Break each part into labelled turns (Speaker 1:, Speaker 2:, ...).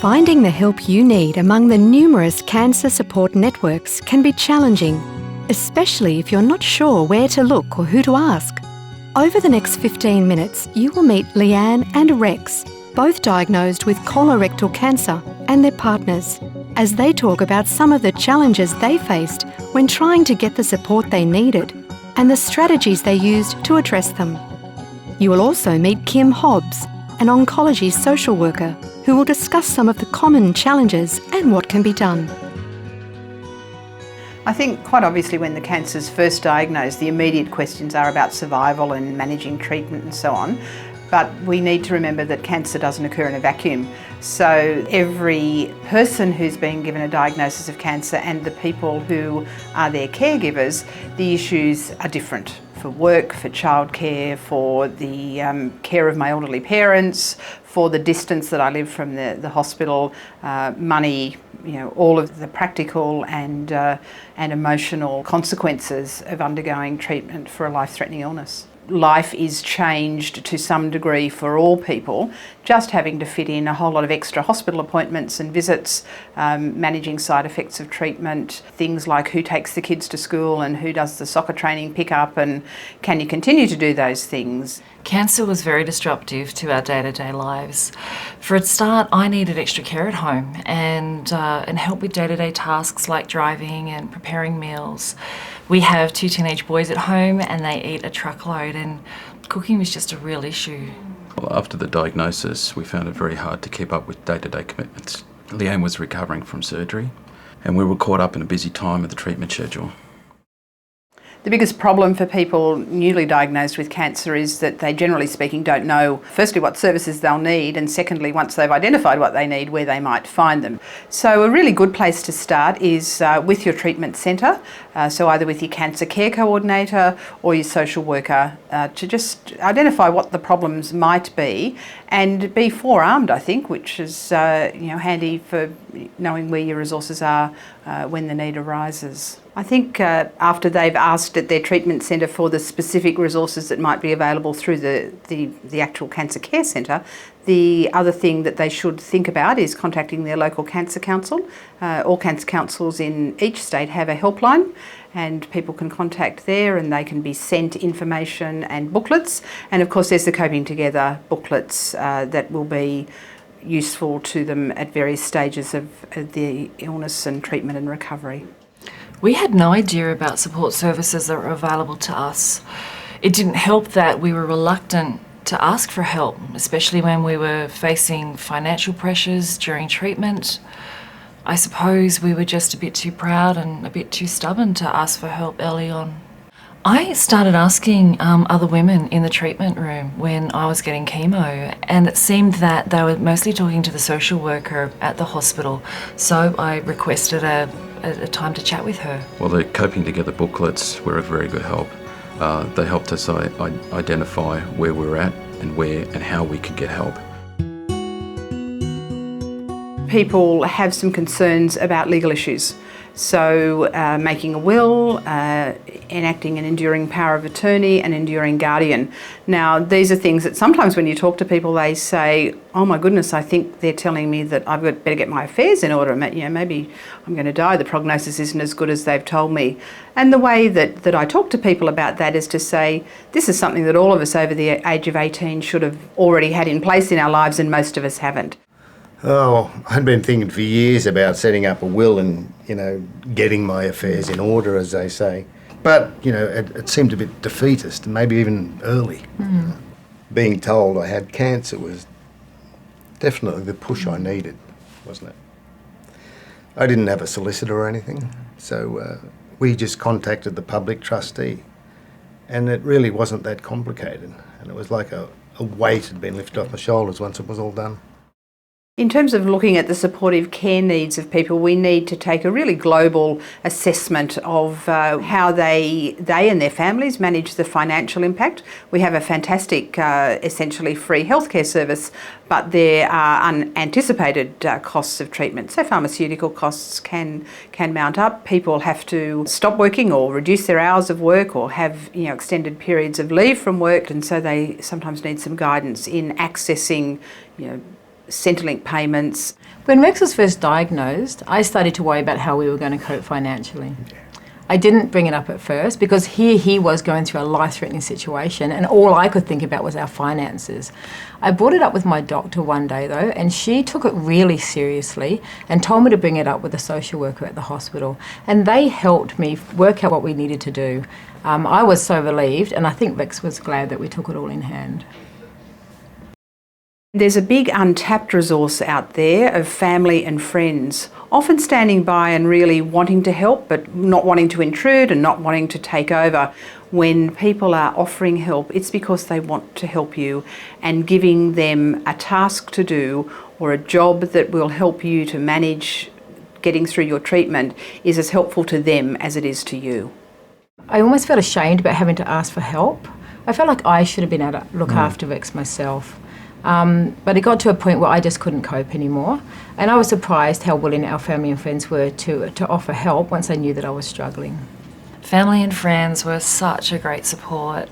Speaker 1: Finding the help you need among the numerous cancer support networks can be challenging, especially if you're not sure where to look or who to ask. Over the next 15 minutes, you will meet Leanne and Rex, both diagnosed with colorectal cancer, and their partners, as they talk about some of the challenges they faced when trying to get the support they needed and the strategies they used to address them. You will also meet Kim Hobbs, an oncology social worker, who will discuss some of the common challenges and what can be done.
Speaker 2: I think quite obviously when the cancer's first diagnosed, the immediate questions are about survival and managing treatment and so on. But we need to remember that cancer doesn't occur in a vacuum. So every person who's been given a diagnosis of cancer and the people who are their caregivers, the issues are different. For work, for childcare, for the care of my elderly parents, for the distance that I live from the hospital, money, all of the practical and emotional consequences of undergoing treatment for a life-threatening illness. Life is changed to some degree for all people, just having to fit in a whole lot of extra hospital appointments and visits, managing side effects of treatment, things like who takes the kids to school and who does the soccer training pickup, and can you continue to do those things?
Speaker 3: Cancer was very disruptive to our day-to-day lives. For a start, I needed extra care at home and help with day-to-day tasks like driving and preparing meals. We have 2 teenage boys at home and they eat a truckload, and cooking was just a real issue.
Speaker 4: Well, after the diagnosis, we found it very hard to keep up with day-to-day commitments. Leanne was recovering from surgery and we were caught up in a busy time of the treatment schedule.
Speaker 2: The biggest problem for people newly diagnosed with cancer is that they, generally speaking, don't know, firstly, what services they'll need, and secondly, once they've identified what they need, where they might find them. So a really good place to start is with your treatment centre, so either with your cancer care coordinator or your social worker, to just identify what the problems might be and be forearmed, I think, which is handy for knowing where your resources are when the need arises. I think after they've asked at their treatment centre for the specific resources that might be available through the actual cancer care centre, the other thing that they should think about is contacting their local cancer council. All cancer councils in each state have a helpline, and people can contact there and they can be sent information and booklets. And of course there's the Coping Together booklets that will be useful to them at various stages of the illness and treatment and recovery.
Speaker 3: We had no idea about support services that were available to us. It didn't help that we were reluctant to ask for help, especially when we were facing financial pressures during treatment. I suppose we were just a bit too proud and a bit too stubborn to ask for help early on. I started asking other women in the treatment room when I was getting chemo, and it seemed that they were mostly talking to the social worker at the hospital, so I requested a time to chat with her.
Speaker 4: Well, the Coping Together booklets were a very good help. They helped us identify where we're at and where and how we could get help.
Speaker 2: People have some concerns about legal issues. So making a will, enacting an enduring power of attorney, an enduring guardian. Now, these are things that sometimes when you talk to people, they say, oh my goodness, I think they're telling me that I've better get my affairs in order. Maybe I'm going to die. The prognosis isn't as good as they've told me. And the way that I talk to people about that is to say, this is something that all of us over the age of 18 should have already had in place in our lives, and most of us haven't.
Speaker 5: Oh, I'd been thinking for years about setting up a will and, getting my affairs in order, as they say. But, it seemed a bit defeatist and maybe even early. Being told I had cancer was definitely the push I needed, wasn't it? I didn't have a solicitor or anything, so we just contacted the public trustee, and it really wasn't that complicated, and it was like a weight had been lifted off my shoulders once it was all done.
Speaker 2: In terms of looking at the supportive care needs of people, we need to take a really global assessment of how they and their families manage the financial impact. We have a fantastic, essentially free healthcare service, but there are unanticipated costs of treatment. So pharmaceutical costs can mount up. People have to stop working or reduce their hours of work or have extended periods of leave from work, and so they sometimes need some guidance in accessing Centrelink payments.
Speaker 6: When Rex was first diagnosed, I started to worry about how we were going to cope financially. I didn't bring it up at first because here he was going through a life-threatening situation and all I could think about was our finances. I brought it up with my doctor one day though, and she took it really seriously and told me to bring it up with a social worker at the hospital, and they helped me work out what we needed to do. I was so relieved, and I think Rex was glad that we took it all in hand.
Speaker 2: There's a big untapped resource out there of family and friends, often standing by and really wanting to help, but not wanting to intrude and not wanting to take over. When people are offering help, it's because they want to help you, and giving them a task to do or a job that will help you to manage getting through your treatment is as helpful to them as it is to you.
Speaker 6: I almost felt ashamed about having to ask for help. I felt like I should have been able to look after Rex myself. But it got to a point where I just couldn't cope anymore, and I was surprised how willing our family and friends were to offer help once they knew that I was struggling.
Speaker 3: Family and friends were such a great support.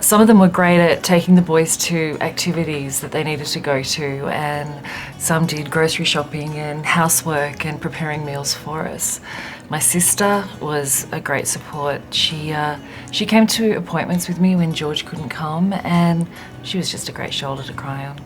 Speaker 3: Some of them were great at taking the boys to activities that they needed to go to, and some did grocery shopping and housework and preparing meals for us. My sister was a great support. She came to appointments with me when George couldn't come, and she was just a great shoulder to cry on.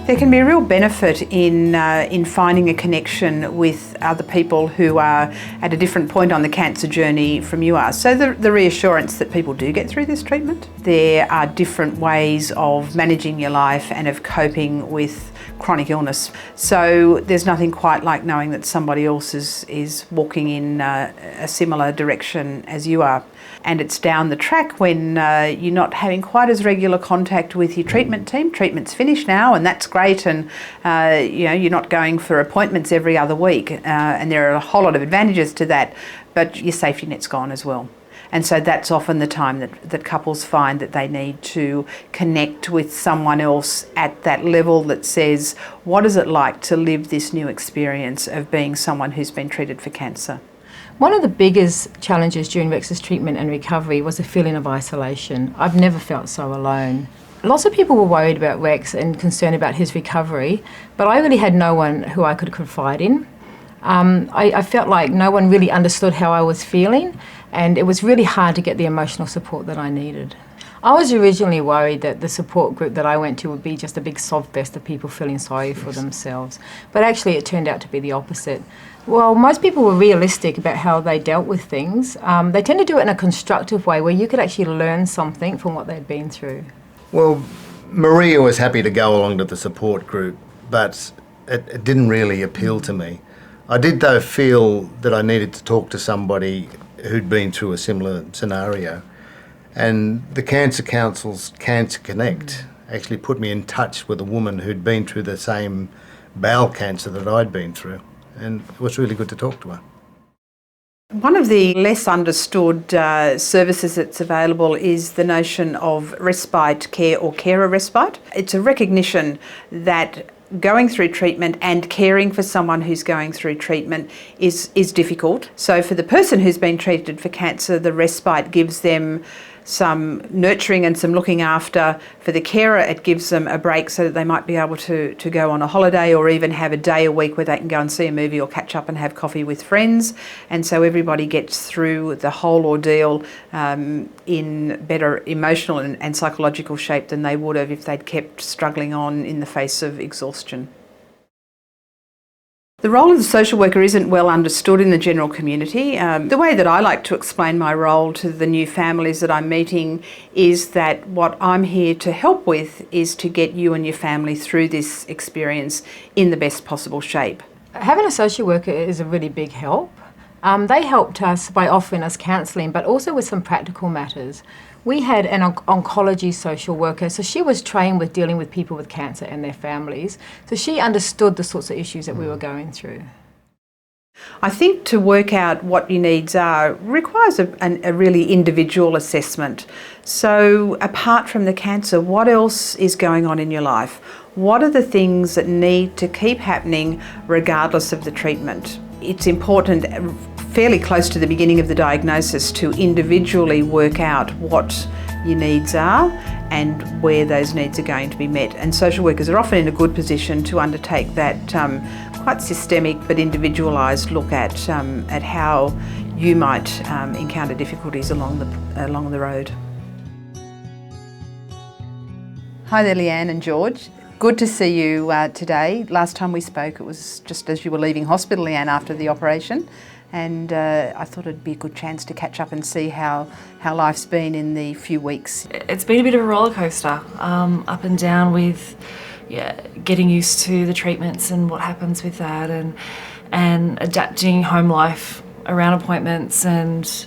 Speaker 2: There can be a real benefit in finding a connection with other people who are at a different point on the cancer journey from you are. So the reassurance that people do get through this treatment. There are different ways of managing your life and of coping with chronic illness. So there's nothing quite like knowing that somebody else is walking in a similar direction as you are. And it's down the track when you're not having quite as regular contact with your treatment team. Treatment's finished now, and that's great, and you're not going for appointments every other week, and there are a whole lot of advantages to that, but your safety net's gone as well. And so that's often the time that couples find that they need to connect with someone else at that level that says, what is it like to live this new experience of being someone who's been treated for cancer?
Speaker 6: One of the biggest challenges during Rex's treatment and recovery was a feeling of isolation. I've never felt so alone. Lots of people were worried about Rex and concerned about his recovery, but I really had no one who I could confide in. I felt like no one really understood how I was feeling, and it was really hard to get the emotional support that I needed. I was originally worried that the support group that I went to would be just a big sob fest of people feeling sorry for themselves, but actually it turned out to be the opposite. Well, most people were realistic about how they dealt with things. They tend to do it in a constructive way where you could actually learn something from what they'd been through.
Speaker 5: Well, Maria was happy to go along to the support group, but it didn't really appeal to me. I did, though, feel that I needed to talk to somebody who'd been through a similar scenario. And the Cancer Council's Cancer Connect actually put me in touch with a woman who'd been through the same bowel cancer that I'd been through. And it was really good to talk to her.
Speaker 2: One of the less understood services that's available is the notion of respite care or carer respite. It's a recognition that going through treatment and caring for someone who's going through treatment is difficult. So for the person who's been treated for cancer, the respite gives them some nurturing and some looking after. For the carer, it gives them a break so that they might be able to go on a holiday or even have a day a week where they can go and see a movie or catch up and have coffee with friends. And so everybody gets through the whole ordeal in better emotional and psychological shape than they would have if they'd kept struggling on in the face of exhaustion. The role of the social worker isn't well understood in the general community. The way that I like to explain my role to the new families that I'm meeting is that what I'm here to help with is to get you and your family through this experience in the best possible shape.
Speaker 6: Having a social worker is a really big help. They helped us by offering us counselling, but also with some practical matters. We had an oncology social worker, so she was trained with dealing with people with cancer and their families, so she understood the sorts of issues that we were going through.
Speaker 2: I think to work out what your needs are requires a really individual assessment. So apart from the cancer, what else is going on in your life? What are the things that need to keep happening regardless of the treatment? It's important fairly close to the beginning of the diagnosis to individually work out what your needs are and where those needs are going to be met. And social workers are often in a good position to undertake that quite systemic but individualised look at how you might encounter difficulties along the road. Hi there, Leanne and George. Good to see you today. Last time we spoke, it was just as you were leaving hospital, Leanne, after the operation. And I thought it'd be a good chance to catch up and see how life's been in the few weeks.
Speaker 3: It's been a bit of a roller coaster, up and down with getting used to the treatments and what happens with that, and adapting home life around appointments, and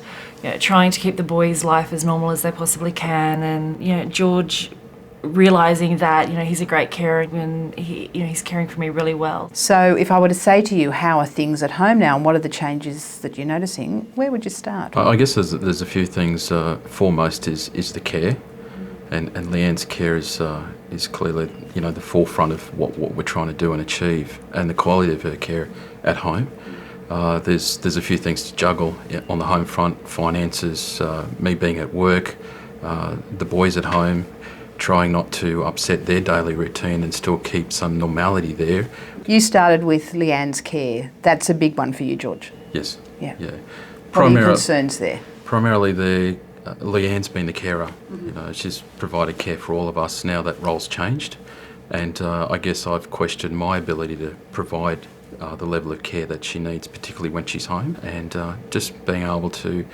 Speaker 3: trying to keep the boys' life as normal as they possibly can. And George realising that he's a great carer and he's caring for me really well.
Speaker 2: So if I were to say to you, how are things at home now and what are the changes that you're noticing, where would you start?
Speaker 4: I guess there's a few things. Foremost is the care, and Leanne's care is clearly the forefront of what we're trying to do and achieve, and the quality of her care at home. There's a few things to juggle on the home front: finances, me being at work, the boys at home, trying not to upset their daily routine and still keep some normality there.
Speaker 2: You started with Leanne's care. That's a big one for you, George.
Speaker 4: Yes.
Speaker 2: Yeah.
Speaker 4: Yeah.
Speaker 2: What are your concerns there?
Speaker 4: Primarily, Leanne's been the carer. She's provided care for all of us. Now that role's changed, and I guess I've questioned my ability to provide the level of care that she needs, particularly when she's home, and just being able to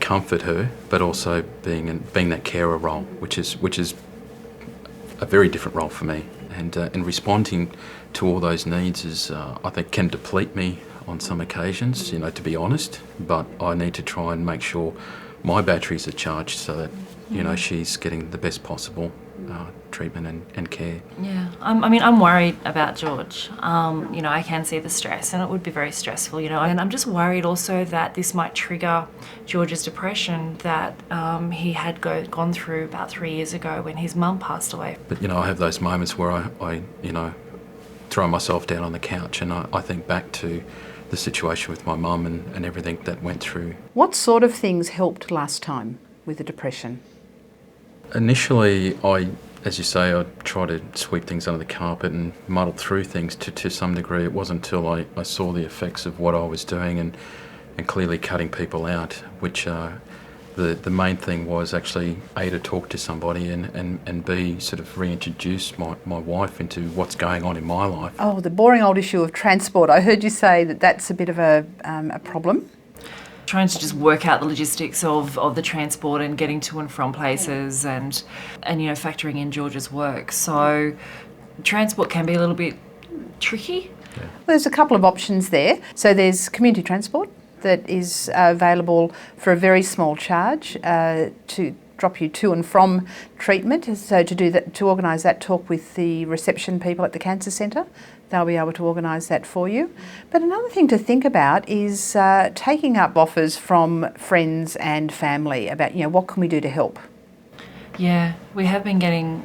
Speaker 4: comfort her, but also being that carer role, which is a very different role for me, and responding to all those needs is I think can deplete me on some occasions, to be honest. But I need to try and make sure my batteries are charged so that she's getting the best possible treatment and care.
Speaker 3: Yeah, I'm worried about George. I can see the stress, and it would be very stressful, and I'm just worried also that this might trigger George's depression that he had gone through about 3 years ago when his mum passed away.
Speaker 4: But I have those moments where I throw myself down on the couch and I think back to the situation with my mum and everything that went through.
Speaker 2: What sort of things helped last time with the depression?
Speaker 4: Initially, as you say, I tried to sweep things under the carpet and muddle through things to some degree. It wasn't until I saw the effects of what I was doing and clearly cutting people out, which the main thing was actually A, to talk to somebody, and B, sort of reintroduce my wife into what's going on in my life. Oh,
Speaker 2: the boring old issue of transport. I heard you say that that's a bit of a problem.
Speaker 3: Trying to just work out the logistics of the transport and getting to and from places, and factoring in George's work. So transport can be a little bit tricky.
Speaker 2: Yeah. Well, there's a couple of options there. So there's community transport that is available for a very small charge to drop you to and from treatment. So to do that, to organise that, talk with the reception people at the cancer centre. They'll be able to organise that for you. But another thing to think about is taking up offers from friends and family about, what can we do to help?
Speaker 3: Yeah, we have been getting,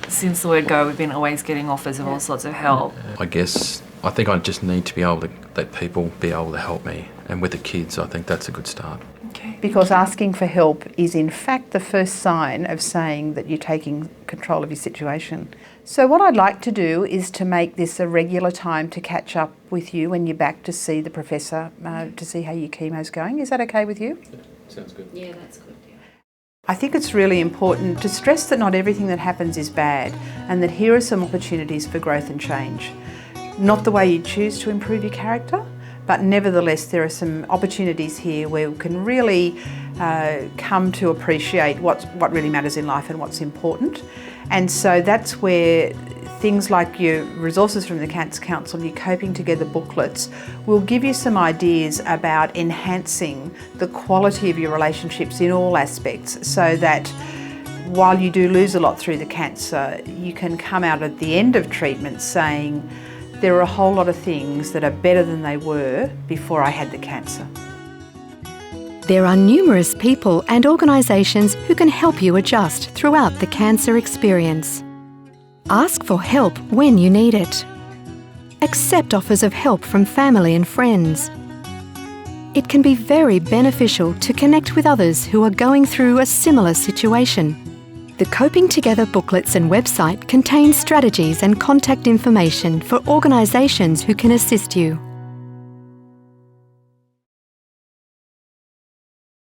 Speaker 3: since the word go, we've been always getting offers of all sorts of help.
Speaker 4: I think I just need to be able to let people be able to help me. And with the kids, I think that's a good start.
Speaker 3: Okay.
Speaker 2: Because asking for help is in fact the first sign of saying that you're taking control of your situation. So what I'd like to do is to make this a regular time to catch up with you when you're back to see the professor, to see how your chemo's going. Is that okay with you?
Speaker 4: Yeah, sounds good.
Speaker 3: Yeah, that's good. Yeah.
Speaker 2: I think it's really important to stress that not everything that happens is bad, and that here are some opportunities for growth and change. Not the way you choose to improve your character, but nevertheless there are some opportunities here where we can really come to appreciate what really matters in life and what's important. And so that's where things like your resources from the Cancer Council, your Coping Together booklets, will give you some ideas about enhancing the quality of your relationships in all aspects, so that while you do lose a lot through the cancer, you can come out at the end of treatment saying, there are a whole lot of things that are better than they were before I had the cancer.
Speaker 1: There are numerous people and organisations who can help you adjust throughout the cancer experience. Ask for help when you need it. Accept offers of help from family and friends. It can be very beneficial to connect with others who are going through a similar situation. The Coping Together booklets and website contains strategies and contact information for organisations who can assist you.